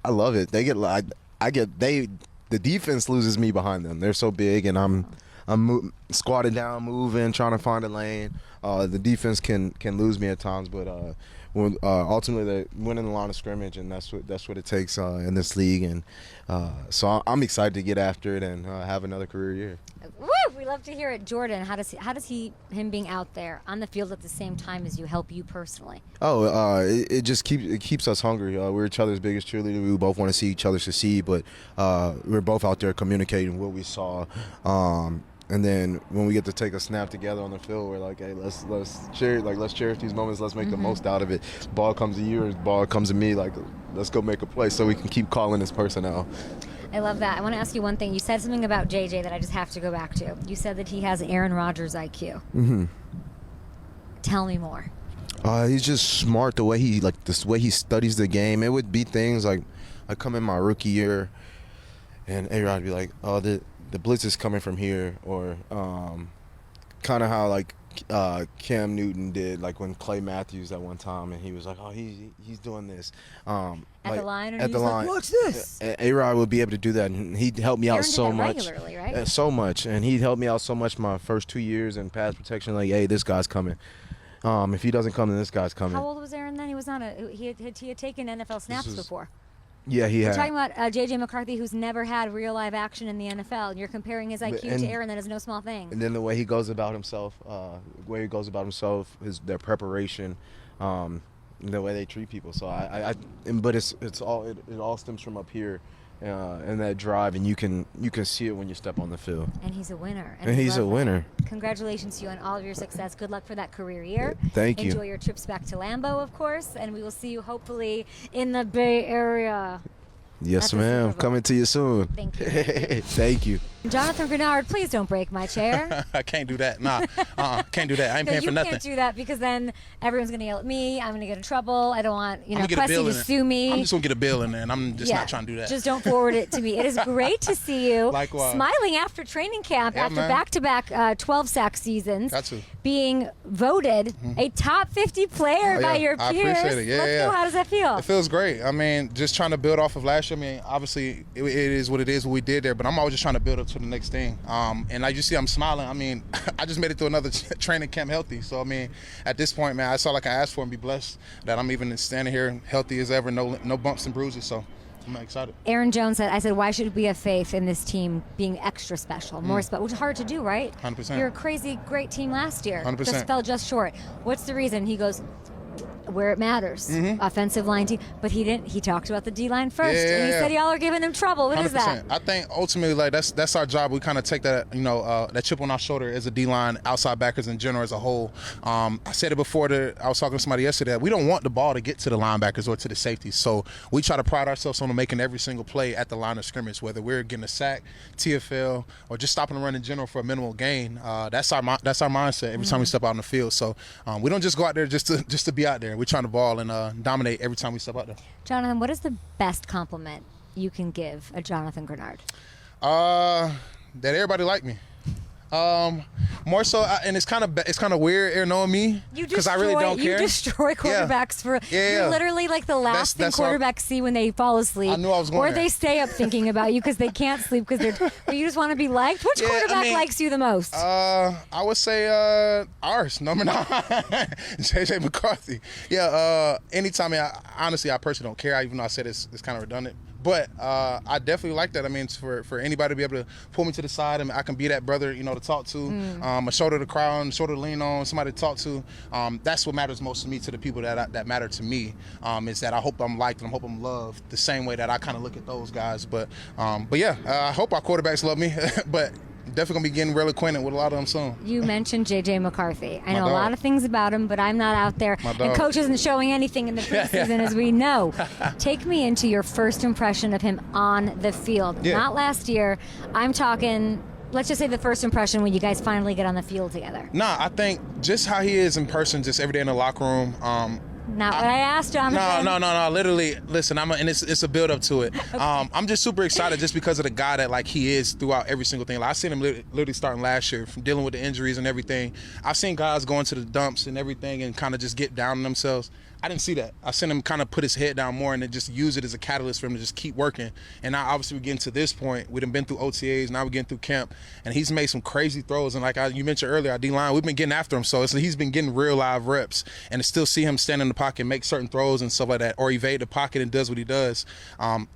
love it. They get the defense loses me behind them. They're so big, and I'm squatting down, moving, trying to find a lane. The defense can lose me at times, but when ultimately they're winning the line of scrimmage, and that's what it takes in this league. And so I'm excited to get after it and have another career year. Woo! We love to hear it. Jordan, how does him being out there on the field at the same time as you help you personally? It just keeps us hungry. We're each other's biggest cheerleader. We both want to see each other succeed, but we're both out there communicating what we saw. And then when we get to take a snap together on the field, we're like, hey, let's cherish these moments. Let's make the most out of it. Ball comes to you, or ball comes to me. Like, let's go make a play so we can keep calling this personnel. I love that. I want to ask you one thing. You said something about JJ that I just have to go back to. You said that he has Aaron Rodgers IQ. Mm-hmm. Tell me more. He's just smart. The way he studies the game. It would be things like, I come in my rookie year, and A-Rod would be like, oh, the blitz is coming from here, or kind of how like Cam Newton did, like when Clay Matthews at one time, and he was like, oh, he's doing this. At the line, at the line. Like, watch this. A-Rod would be able to do that, and he'd help me out Aaron so did that much. Regularly, right? So much, and he'd help me out so much my first 2 years in pass protection. Like, hey, this guy's coming. If he doesn't come, then this guy's coming. How old was Aaron then? He was not he had taken NFL snaps before. Yeah, he had. We're talking about J.J. McCarthy, who's never had real live action in the NFL. And you're comparing his IQ to Aaron. That is no small thing. And then the way he goes about himself, their preparation, the way they treat people. So but it all stems from up here, and that drive, and you can see it when you step on the field. And he's a winner. And he's a winner. Congratulations to you on all of your success. Good luck for that career year. Thank you. Enjoy your trips back to Lambeau, of course, and we will see you hopefully in the Bay Area. Yes, ma'am. Coming to you soon. Thank you. Thank you. Jonathan Greenard, please don't break my chair. I can't do that. Nah, can't do that. I ain't paying for nothing. You can't do that because then everyone's going to yell at me. I'm going to get in trouble. I don't want, Plessy to sue me. I'm just going to get a bill in there, and I'm just not trying to do that. Just don't forward it to me. It is great to see you Likewise. Smiling after training camp, after man. back-to-back 12-sack seasons, Got to. being voted a top 50 player by your peers. I appreciate it. Let's go. How does that feel? It feels great. I mean, just trying to build off of last year. I mean, obviously, it is what it is, what we did there, but I'm always just trying to build up to the next thing. And like you see, I'm smiling. I mean, I just made it through another training camp healthy. So, I mean, at this point, man, that's all I can ask for and be blessed that I'm even standing here healthy as ever, no bumps and bruises. So I'm excited. Aaron Jones said, I said, why should we have faith in this team being extra special, more special, which is hard to do, right? 100%. You're a crazy, great team last year. 100%. Just fell just short. What's the reason? He goes, where it matters, offensive line team. But he didn't. He talked about the D-line first, and he said y'all are giving him trouble. What 100%. is that? I think ultimately, like that's our job. We kind of take that, that chip on our shoulder as a D-line, outside backers in general as a whole. I said it before. I was talking to somebody yesterday. We don't want the ball to get to the linebackers or to the safeties. So we try to pride ourselves on making every single play at the line of scrimmage, whether we're getting a sack, TFL, or just stopping the run in general for a minimal gain. That's our mindset every time we step out on the field. So we don't just go out there just to be out there. We're trying to ball and dominate every time we step out there. Jonathan, what is the best compliment you can give a Jonathan Greenard? That everybody like me. More so, and it's kind of weird, knowing me, because I really don't care. You destroy quarterbacks you're literally like the last thing quarterbacks see when they fall asleep. I knew I was going Or there. they stay up thinking about you because they can't sleep because you just want to be liked. Which quarterback likes you the most? I would say ours, number 9, JJ McCarthy. Yeah. Anytime, honestly, I personally don't care. Even though I said it's kind of redundant. But I definitely like that. I mean, for anybody to be able to pull me to the side and I can be that brother, to talk to, a shoulder to cry on, shoulder to lean on, somebody to talk to. That's what matters most to me, to the people that matter to me, is that I hope I'm liked and I hope I'm loved the same way that I kind of look at those guys. But yeah, I hope our quarterbacks love me. But definitely going to be getting real acquainted with a lot of them soon. You mentioned J.J. McCarthy. I know dog. a lot of things about him, but I'm not out there. And Coach isn't showing anything in the preseason, as we know. Take me into your first impression of him on the field. Yeah. Not last year. I'm talking, let's just say the first impression when you guys finally get on the field together. Nah, I think just how he is in person, just every day in the locker room. Not what I asked, Jonathan. No. Literally, listen, and it's a build up to it. Okay. I'm just super excited just because of the guy that he is throughout every single thing. I've seen him literally starting last year, from dealing with the injuries and everything. I've seen guys go into the dumps and everything and kind of just get down on themselves. I didn't see that. I seen him kind of put his head down more and then just use it as a catalyst for him to just keep working. And now, obviously, we're getting to this point. We've been through OTAs. Now we're getting through camp. And he's made some crazy throws. And you mentioned earlier, our D-line, we've been getting after him. So he's been getting real live reps. And to still see him stand in the pocket and make certain throws and stuff like that, or evade the pocket and does what he does,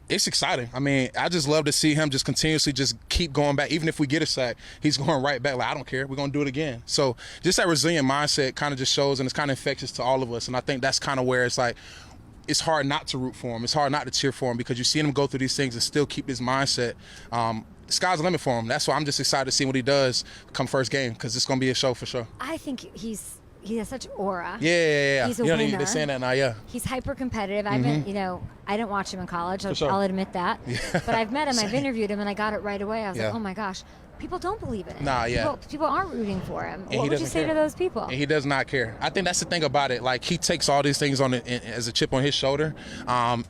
it's exciting. I mean, I just love to see him just continuously just keep going back. Even if we get a sack, he's going right back. I don't care. We're going to do it again. So just that resilient mindset kind of just shows, and it's kind of infectious to all of us. And I think that's kind of where it's it's hard not to root for him. It's hard not to cheer for him, because you see him go through these things and still keep this mindset. The sky's the limit for him. That's why I'm just excited to see what he does come first game, because it's going to be a show for sure. I think he has such aura. Yeah. He's a winner. They're saying that now, yeah. He's hyper competitive. I've been, I didn't watch him in college. Sure. I'll admit that. Yeah. But I've met him. I've interviewed him, and I got it right away. I was like, oh my gosh. People don't believe in him. People aren't rooting for him. And what would you say to those people? And he does not care. I think that's the thing about it. He takes all these things on it as a chip on his shoulder.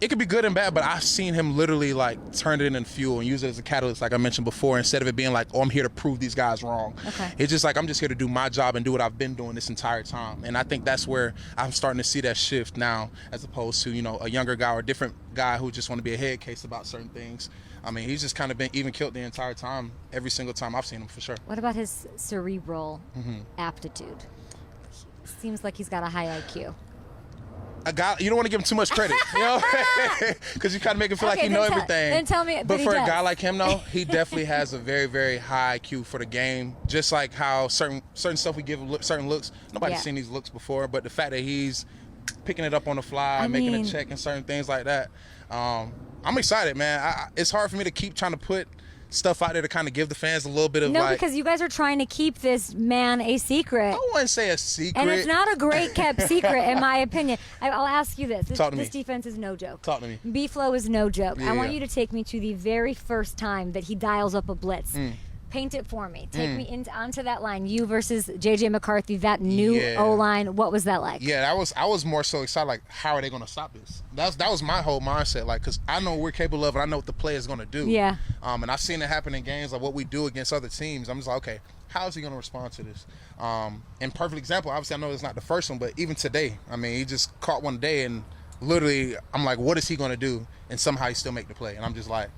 It could be good and bad, but I've seen him literally turn it into fuel and use it as a catalyst, like I mentioned before, instead of it being I'm here to prove these guys wrong. Okay. It's just I'm just here to do my job and do what I've been doing this entire time. And I think that's where I'm starting to see that shift now, as opposed to, a younger guy or a different guy who just want to be a head case about certain things. I mean, he's just kind of been even killed the entire time, every single time I've seen him, for sure. What about his cerebral aptitude? Seems like he's got a high IQ. A guy, you don't want to give him too much credit, because you kind of make him feel like he know everything. Then tell me, but for a guy like him, though, he definitely has a very, very high IQ for the game. Just like how certain stuff we give certain looks, nobody's seen these looks before. But the fact that he's picking it up on the fly, making a check and certain things like that, I'm excited, man. It's hard for me to keep trying to put stuff out there to kind of give the fans a little bit of because you guys are trying to keep this man a secret. I wouldn't say a secret. And it's not a great kept secret, in my opinion. I'll ask you this. Talk to this me. defense is no joke. Talk to me. B-Flow is no joke. Yeah. I want you to take me to the very first time that he dials up a blitz. paint it for me. Take me onto that line. You versus J.J. McCarthy, that new O-line. What was that like? Yeah, I was more so excited, like, how are they going to stop this? That was my whole mindset, like, because I know what we're capable of and I know what the play is going to do. Yeah. And I've seen it happen in games, like what we do against other teams. I'm just like, okay, how is he going to respond to this? And perfect example, obviously I know it's not the first one, but even today, I mean, he just caught one day and literally I'm like, what is he going to do? And somehow he still make the play. And I'm just like,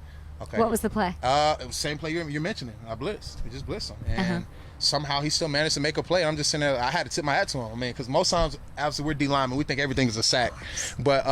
okay. What was the play? It was the same play you're mentioning. I blitzed. We just blitzed him. And somehow he still managed to make a play. I'm just sitting there. I had to tip my hat to him. I mean, because most times, obviously, we're D-linemen. We think everything is a sack. But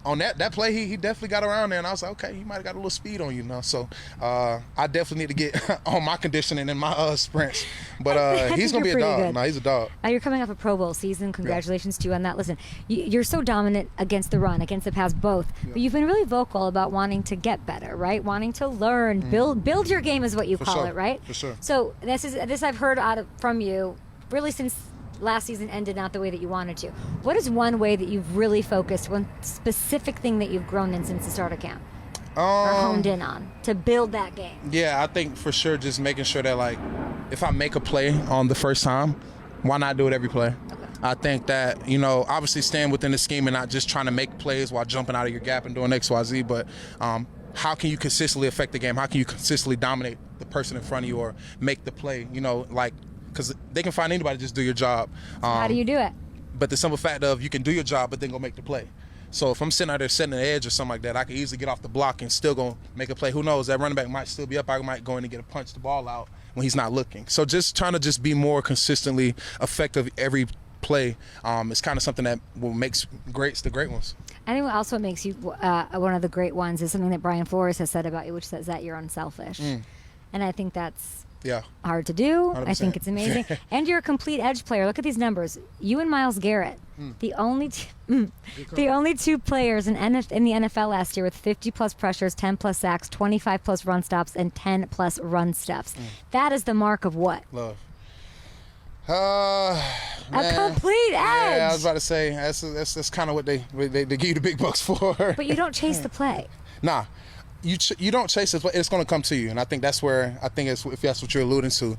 on that play, he definitely got around there. And I was like, okay, he might have got a little speed on you now. So I definitely need to get on my conditioning and my sprints. But he's going to be a dog. Good. No, he's a dog. You're coming off a Pro Bowl season. Congratulations to you on that. Listen, you're so dominant against the run, against the pass, both. But you've been really vocal about wanting to get better, right? Wanting to learn, build your game is what you call it, right? For sure. So this I've heard from you really since last season ended not the way that you wanted to. What is one way that you've really focused, one specific thing that you've grown in since the start of camp? Or honed in on to build that game? Yeah, I think for sure just making sure that, like, if I make a play on the first time, why not do it every play? Okay. I think that, obviously staying within the scheme and not just trying to make plays while jumping out of your gap and doing X, Y, Z, but how can you consistently affect the game? How can you consistently dominate the person in front of you or make the play? Because they can find anybody to just do your job. How do you do it? But the simple fact of you can do your job, but then go make the play. So if I'm sitting out there setting an edge or something like that, I can easily get off the block and still go make a play. Who knows? That running back might still be up. I might go in and get a punch the ball out when he's not looking. So just trying to just be more consistently effective every play is kind of something that makes greats the great ones. I think also what makes you one of the great ones is something that Brian Flores has said about you, which says that you're unselfish. And I think that's hard to do. 100%. I think it's amazing. And you're a complete edge player. Look at these numbers. You and Myles Garrett, the only two players in the NFL last year with 50-plus pressures, 10-plus sacks, 25-plus run stops, and 10-plus run stuffs. That is the mark of what? Love. A complete edge. Yeah, I was about to say that's kind of what they give you the big bucks for. But you don't chase the play. Nah. You don't chase it, it's going to come to you, and I think that's where if that's what you're alluding to,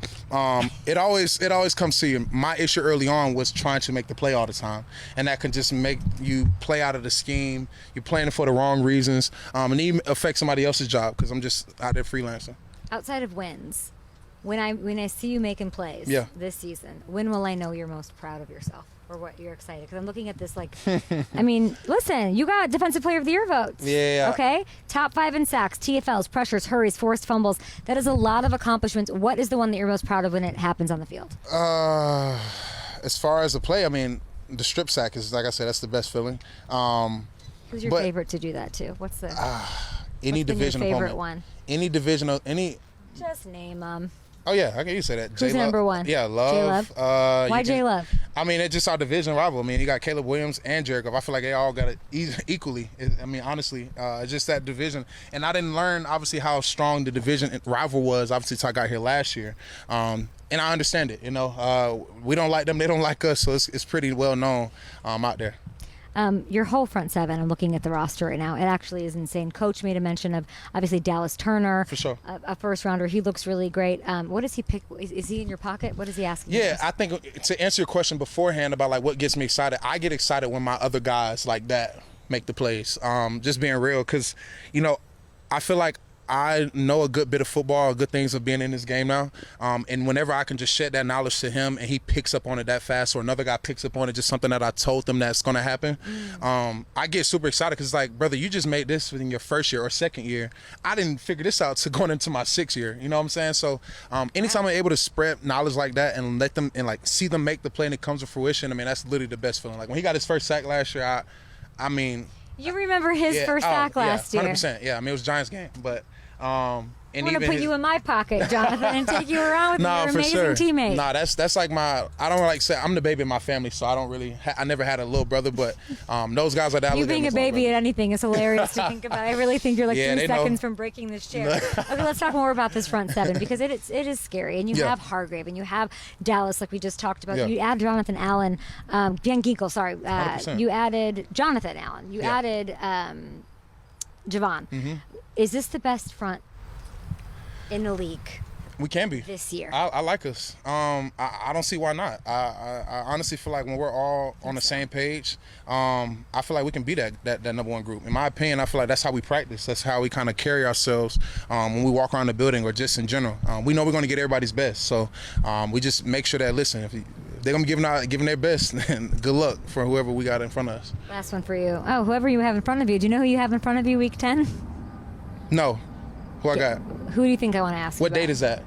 it always comes to you. My issue early on was trying to make the play all the time, and that can just make you play out of the scheme. You're playing it for the wrong reasons, and even affect somebody else's job because I'm just out there freelancing. Outside of wins, when I see you making plays this season, when will I know you're most proud of yourself? Or what you're excited? Because I'm looking at this like, I mean, listen, you got Defensive Player of the Year votes. Yeah. Okay? Top 5 in sacks, TFLs, pressures, hurries, forced fumbles. That is a lot of accomplishments. What is the one that you're most proud of when it happens on the field? As far as the play, I mean, the strip sack is, like I said, that's the best feeling. Who's your favorite to do that to? What's any division your favorite opponent. one? Any division of any. Just name them. Oh yeah, I can you say that. Who's number one? Yeah, Love. J-Love. Why J-Love? I mean, it's just our division rival. I mean, you got Caleb Williams and Jared Goff. I feel like they all got it equally. I mean, honestly, it's just that division. And I didn't learn, obviously, how strong the division rival was, obviously, until I got here last year. And I understand it, We don't like them. They don't like us. So it's pretty well known out there. Your whole front seven, I'm looking at the roster right now. It actually is insane. Coach made a mention of, obviously, Dallas Turner. For sure. A first rounder. He looks really great. What does he pick? Is he in your pocket? What is he asking? Yeah, I think to answer your question beforehand about like what gets me excited, I get excited when my other guys like that make the plays. Just being real, because, I feel like I know a good bit of football, good things of being in this game now. And whenever I can just shed that knowledge to him and he picks up on it that fast, or another guy picks up on it, just something that I told them that's going to happen, I get super excited because, like, brother, you just made this within your first year or second year. I didn't figure this out to going into my 6th year. You know what I'm saying? So anytime I'm able to spread knowledge like that and let them and like see them make the play and it comes to fruition, I mean, that's literally the best feeling. Like when he got his first sack last year, I mean. You remember his first sack last year. 100%. Yeah, I mean, it was Giants game, but. I want to put you in my pocket, Jonathan, and take you around with me. You're an amazing teammate. Nah, that's like I don't like say I'm the baby in my family, so I don't really I never had a little brother, but those guys like that. You being a baby at anything is hilarious to think about. I really think you're like 3 seconds from breaking this chair. Okay, let's talk more about this front seven because it is scary, and you have Hargrave and you have Dallas, like we just talked about. You add Jonathan Allen, Ben Ginkel, sorry. You added Jonathan Allen. You added Javon. Is this the best front in the league? We can be this year. I like us. I don't see why not. I honestly feel like when we're all on the same page, I feel like we can be that number one group. In my opinion, I feel like that's how we practice. That's how we kind of carry ourselves when we walk around the building or just in general. We know we're going to get everybody's best. So we just make sure that, listen, if they're going to be giving their best, then good luck for whoever we got in front of us. Last one for you. Oh, whoever you have in front of you. Do you know who you have in front of you week 10? No. Who I got? Who do you think I want to ask? What date is that?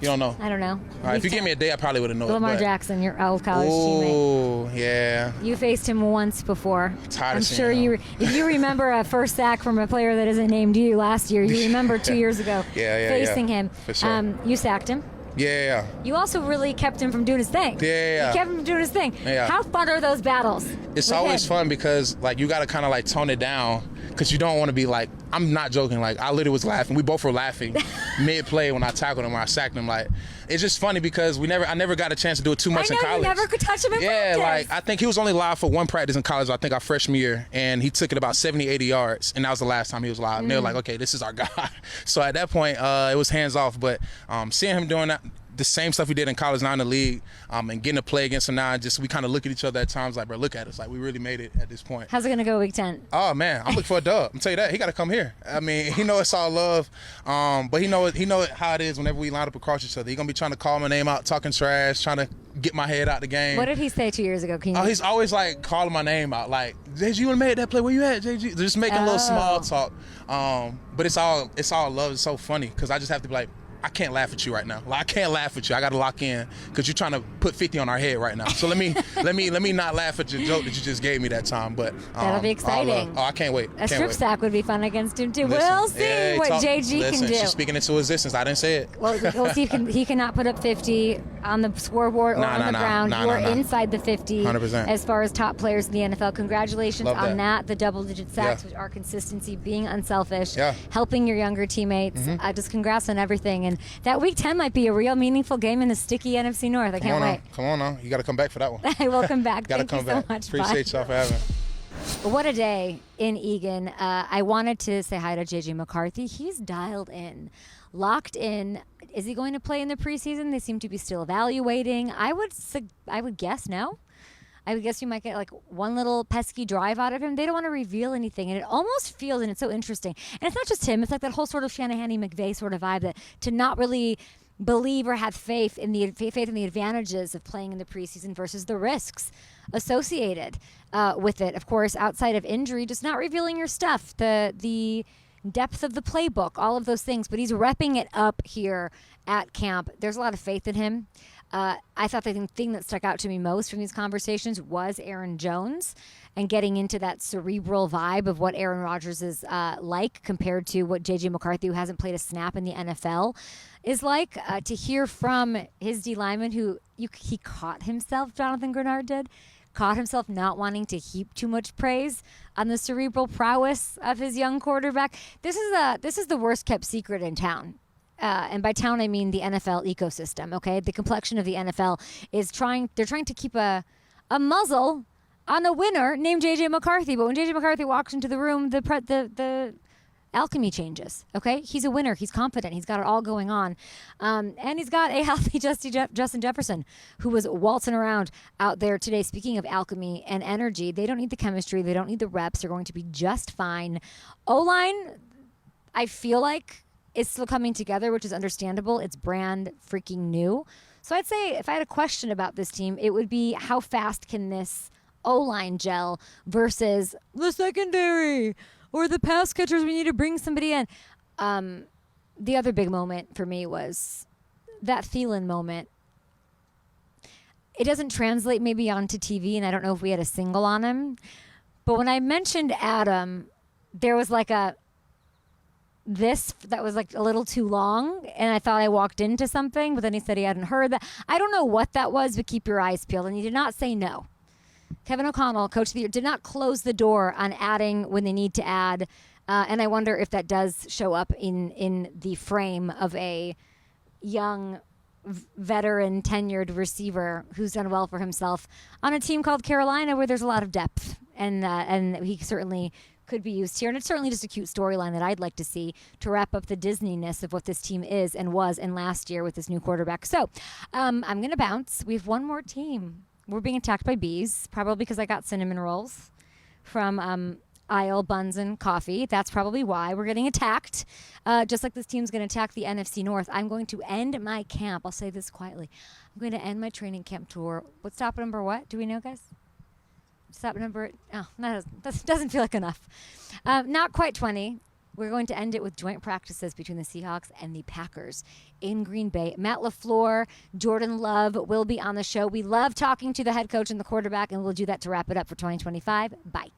You don't know? I don't know. All right, if you gave me a day, I probably would have known. Lamar Jackson, your old college teammate. Oh, yeah. You faced him once before. Tired I'm of sure seeing him. if you remember a first sack from a player that isn't named you last year, you remember 2 years ago facing him. For sure. You sacked him. Yeah. You also really kept him from doing his thing. Yeah. You kept him from doing his thing. Yeah. How fun are those battles? It's with always him? fun because, like, you got to kind of, like, tone it down because you don't want to be like, I'm not joking. Like, I literally was laughing. We both were laughing mid-play when I tackled him, when I sacked him. Like, it's just funny because I never got a chance to do it too much in college. You never could touch him in practice. Like, I think he was only live for one practice in college, I think our freshman year, and he took it about 70, 80 yards, and that was the last time he was live. And they were like, okay, this is our guy. So at that point, it was hands off. But seeing him doing that, the same stuff he did in college, now in the league, and getting to play against him now, we kind of look at each other at times like, bro, look at us. Like, we really made it at this point. How's it going to go week 10? Oh, man, I'm looking for a dub. I'm tell you that. He got to come here. I mean, he know it's all love, but he know how it is whenever we line up across each other. He going to be trying to call my name out, talking trash, trying to get my head out the game. What did he say 2 years ago? He's always, like, calling my name out. Like, JG, you want to make that play? Where you at, JG? Just making a little small talk. But it's all love. It's so funny because I just have to be like, I can't laugh at you right now. Like, I can't laugh at you. I got to lock in because you're trying to put 50 on our head right now. So let me not laugh at your joke that you just gave me that time. But that'll be exciting. I can't wait. A strip sack would be fun against him too. Listen, We'll see what JG can do. She's speaking into existence. I didn't say it. Well, we'll see if he cannot put up 50 on the scoreboard or on the ground. You are inside the 50 100%. as far as top players in the NFL. Congratulations on that. The double-digit sacks, which are consistency, being unselfish, helping your younger teammates. Just congrats on everything. And that week 10 might be a real meaningful game in the sticky NFC North. I can't wait. Come on now. You got to come back for that one. I will come back. Thank you so much. Appreciate y'all for having me. What a day in Eagan. I wanted to say hi to J.J. McCarthy. He's dialed in, locked in. Is he going to play in the preseason? They seem to be still evaluating. I would guess no. I would guess you might get like one little pesky drive out of him. They don't want to reveal anything. And it almost feels, and it's so interesting, and it's not just him. It's like that whole sort of Shanahan-McVay sort of vibe, that to not really believe or have faith in the advantages of playing in the preseason versus the risks associated with it. Of course, outside of injury, just not revealing your stuff, the depth of the playbook, all of those things. But he's repping it up here at camp. There's a lot of faith in him. I thought the thing that stuck out to me most from these conversations was Aaron Jones and getting into that cerebral vibe of what Aaron Rodgers is like compared to what J.J. McCarthy, who hasn't played a snap in the NFL, is like. To hear from his D lineman, he caught himself, Jonathan Greenard did, caught himself not wanting to heap too much praise on the cerebral prowess of his young quarterback. This is the worst kept secret in town. And by town, I mean the NFL ecosystem, okay? The complexion of the NFL is they're trying to keep a muzzle on a winner named J.J. McCarthy. But when J.J. McCarthy walks into the room, the alchemy changes, okay? He's a winner. He's confident. He's got it all going on. And he's got a healthy Justin Jefferson, who was waltzing around out there today. Speaking of alchemy and energy, they don't need the chemistry. They don't need the reps. They're going to be just fine. O-line, I feel like, is still coming together, which is understandable. It's brand freaking new. So I'd say if I had a question about this team, it would be how fast can this O-line gel versus the secondary or the pass catchers. We need to bring somebody in. The other big moment for me was that Thielen moment. It doesn't translate maybe onto TV, and I don't know if we had a single on him. But when I mentioned Adam, there was like that was like a little too long, and I thought I walked into something, but then he said he hadn't heard that. I don't know what that was, but keep your eyes peeled. And he did not say no. Kevin O'Connell, coach of the year, did not close the door on adding when they need to add. And I wonder if that does show up in the frame of a young, veteran, tenured receiver who's done well for himself on a team called Carolina, where there's a lot of depth. And he certainly could be used here. And it's certainly just a cute storyline that I'd like to see to wrap up the Disney-ness of what this team is and was in last year with this new quarterback. So I'm going to bounce. We have one more team. We're being attacked by bees, probably because I got cinnamon rolls from Isle Buns and Coffee. That's probably why we're getting attacked. Just like this team's going to attack the NFC North, I'm going to end my camp. I'll say this quietly. I'm going to end my training camp tour. What stop number what? Do we know, guys? Stop number, oh, that doesn't feel like enough. Not quite 20. We're going to end it with joint practices between the Seahawks and the Packers in Green Bay. Matt LaFleur, Jordan Love will be on the show. We love talking to the head coach and the quarterback, and we'll do that to wrap it up for 2025. Bye.